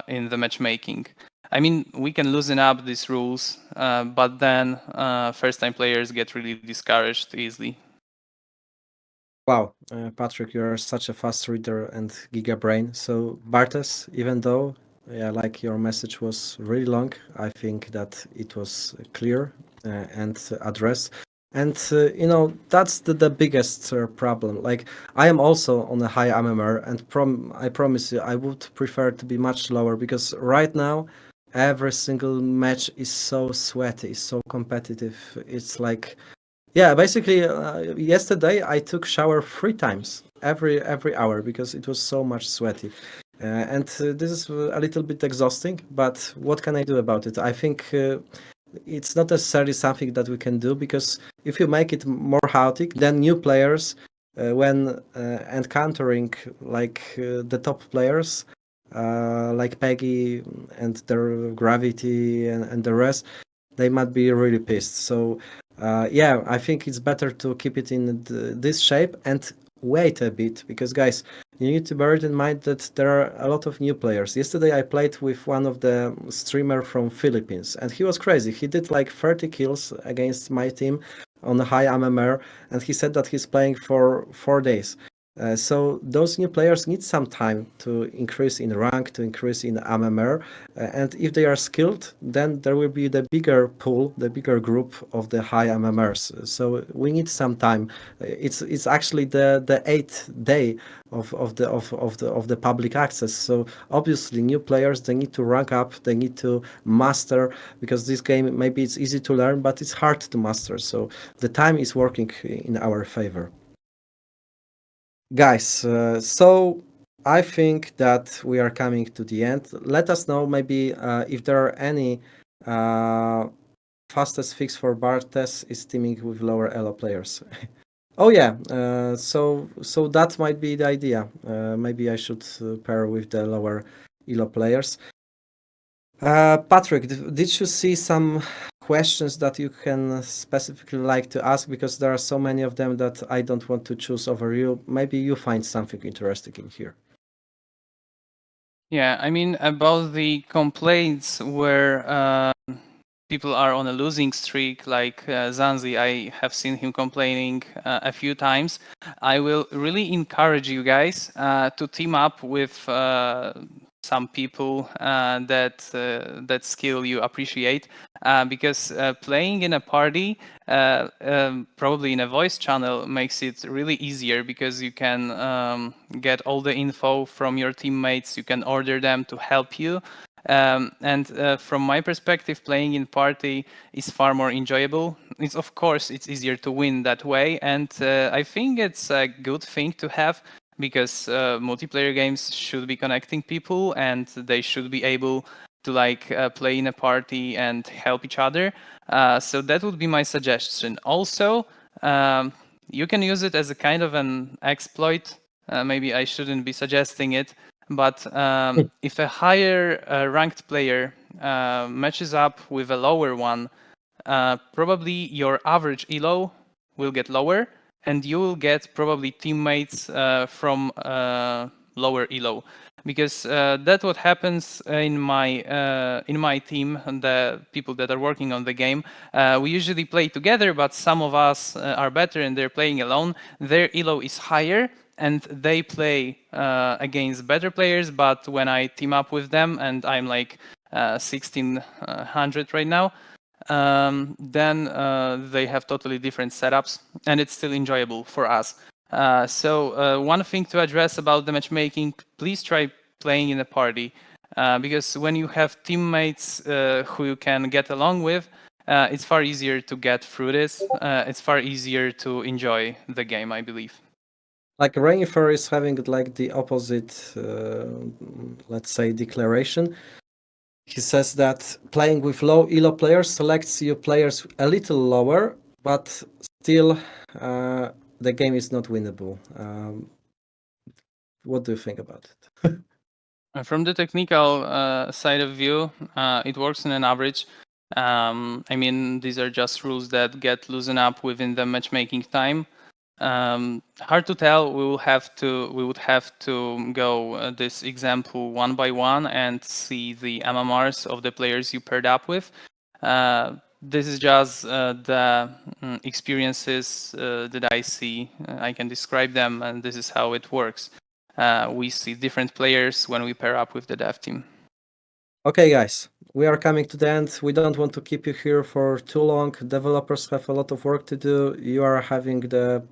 in the matchmaking. I mean, we can loosen up these rules, but then first-time players get really discouraged easily. Wow, Patrick, you are such a fast reader and giga brain. So Bartes, even though like your message was really long, I think that it was clear and addressed. And that's the biggest problem. Like, I am also on a high MMR, and I promise you, I would prefer to be much lower, because right now every single match is so sweaty, so competitive. It's like, yeah, basically, yesterday I took shower 3 times every hour because it was so much sweaty, and this is a little bit exhausting. But what can I do about it? I think it's not necessarily something that we can do, because if you make it more chaotic, then new players, when encountering the top players, like Peggy and their Gravity and the rest, they might be really pissed. So yeah, I think it's better to keep it in this shape and wait a bit, because guys, you need to bear it in mind that there are a lot of new players. Yesterday I played with one of the streamer from Philippines, and he was crazy. He did like 30 kills against my team on a high MMR, and he said that he's playing for 4 days. So those new players need some time to increase in rank, to increase in MMR, and if they are skilled, then there will be the bigger pool, the bigger group of the high MMRs. So we need some time. It's actually the 8th day of the public access. So obviously, new players, they need to rank up, they need to master, because this game, maybe it's easy to learn, but it's hard to master. So the time is working in our favor. Guys, so I think that we are coming to the end. Let us know maybe if there are any fastest fix for Bartes is teaming with lower elo players. Oh yeah, so that might be the idea. Maybe I should pair with the lower elo players. Patrick, did you see some questions that you can specifically like to ask? Because there are so many of them that I don't want to choose over you. Maybe you find something interesting in here. Yeah, I mean, about the complaints where people are on a losing streak, like Zanzi, I have seen him complaining a few times. I will really encourage you guys to team up with some people that skill you appreciate, because playing in a party, probably in a voice channel, makes it really easier because you can get all the info from your teammates. You can order them to help you. And from my perspective, playing in party is far more enjoyable. It's, of course, it's easier to win that way, and I think it's a good thing to have, because multiplayer games should be connecting people, and they should be able to play in a party and help each other. So that would be my suggestion. Also, you can use it as a kind of an exploit. Maybe I shouldn't be suggesting it, but if a higher ranked player matches up with a lower one, probably your average elo will get lower, and you will get probably teammates from lower elo, because that's what happens in my team and the people that are working on the game. We usually play together, but some of us are better and they're playing alone. Their elo is higher, and they play against better players. But when I team up with them, and I'm like 1600 right now, then they have totally different setups, and it's still enjoyable for us. So one thing to address about the matchmaking: please try playing in a party, because when you have teammates who you can get along with, it's far easier to get through this. It's far easier to enjoy the game, I believe. Like Rainfur is having like the opposite, let's say, declaration. He says that playing with low elo players selects you players a little lower, but still the game is not winnable. What do you think about it? From the technical side of view, it works in an average. I mean, these are just rules that get loosened up within the matchmaking time. Hard to tell. We would have to go this example one by one and see the MMRs of the players you paired up with. This is just the experiences that I see. I can describe them, and this is how it works. We see different players when we pair up with the dev team. Okay, guys, we are coming to the end. We don't want to keep you here for too long. Developers have a lot of work to do. You are having the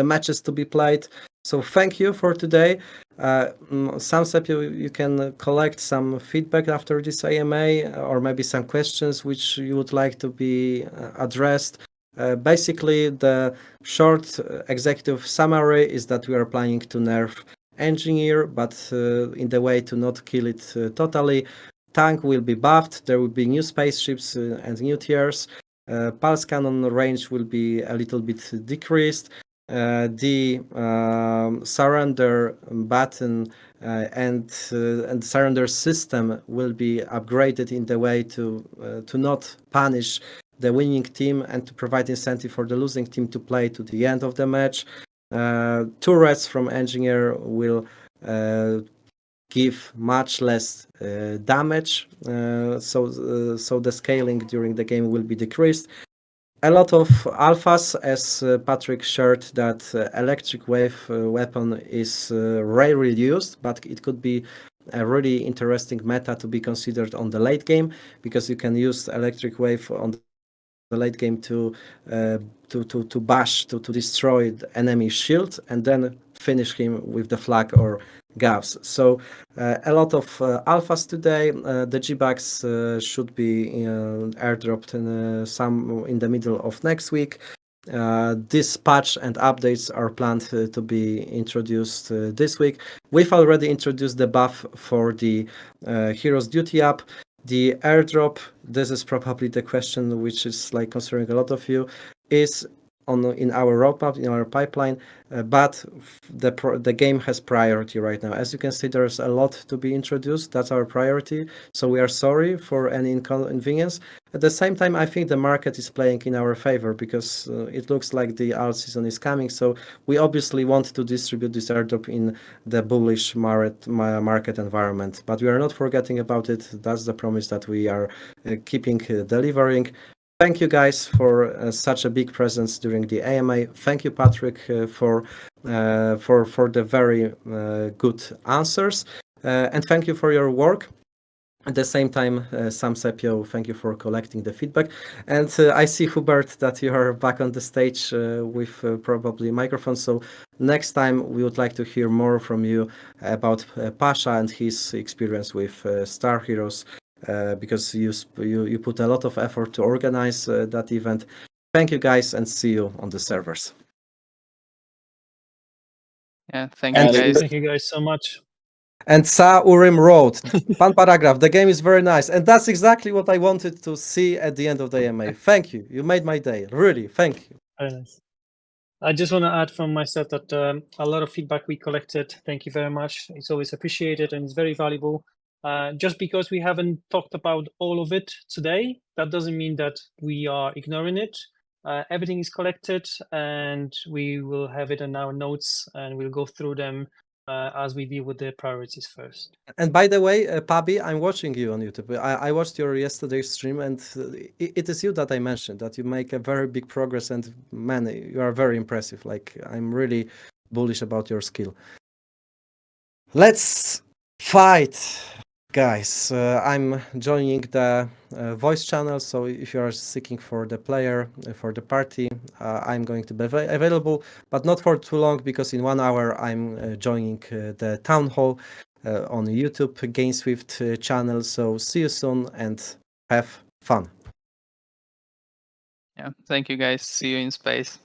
matches to be played. So thank you for today. Samsep, you can collect some feedback after this AMA, or maybe some questions which you would like to be addressed. Basically, the short executive summary is that we are planning to nerf Engineer, but in the way to not kill it totally. Tank will be buffed, there will be new spaceships and new tiers. Pulse cannon range will be a little bit decreased. The surrender button and surrender system will be upgraded in the way to not punish the winning team and to provide incentive for the losing team to play to the end of the match. Turrets from Engineer will give much less damage, so the scaling during the game will be decreased. A lot of alphas, as Patrick shared, that electric wave weapon is rarely used, but it could be a really interesting meta to be considered on the late game, because you can use electric wave on the late game to bash, to destroy the enemy shield and then finish him with the flag or Gavs. So a lot of alphas today. The G-Bucks should be airdropped some in the middle of next week. This patch and updates are planned to be introduced this week. We've already introduced the buff for the Heroes Duty app. The airdrop, this is probably the question which is like concerning a lot of you, is in our roadmap, in our pipeline, but the game has priority right now. As you can see, there's a lot to be introduced. That's our priority. So we are sorry for any inconvenience. At the same time, I think the market is playing in our favor because it looks like the alt season is coming. So we obviously want to distribute this airdrop in the bullish market environment, but we are not forgetting about it. That's the promise that we are keeping delivering. Thank you guys for such a big presence during the AMA. Thank you, Patrick, for the very good answers, and thank you for your work. At the same time, Sam Sepio, thank you for collecting the feedback. And I see, Hubert, that you are back on the stage with probably microphone. So next time we would like to hear more from you about Pasha and his experience with Star Heroes. Because you put a lot of effort to organize that event. Thank you guys, and see you on the servers. Yeah, thank you guys. Thank you guys so much. And Sa Urim wrote, "Pan paragraph, the game is very nice." And that's exactly what I wanted to see at the end of the AMA. Thank you. You made my day. Really, thank you. Very nice. I just want to add from myself that a lot of feedback we collected. Thank you very much. It's always appreciated and it's very valuable. Just because we haven't talked about all of it today, that doesn't mean that we are ignoring it. Everything is collected and we will have it in our notes and we'll go through them as we deal with the priorities first. And by the way, Pabi, I'm watching you on YouTube. I watched your yesterday's stream, and it is you that I mentioned, that you make a very big progress, and man, you are very impressive. Like, I'm really bullish about your skill. Let's fight, guys. I'm joining the voice channel, so if you are seeking for the player for the party, I'm going to be available, but not for too long, because in 1 hour I'm joining the town hall on YouTube GameSwift channel. So see you soon and have fun. Yeah, thank you guys. See you in space.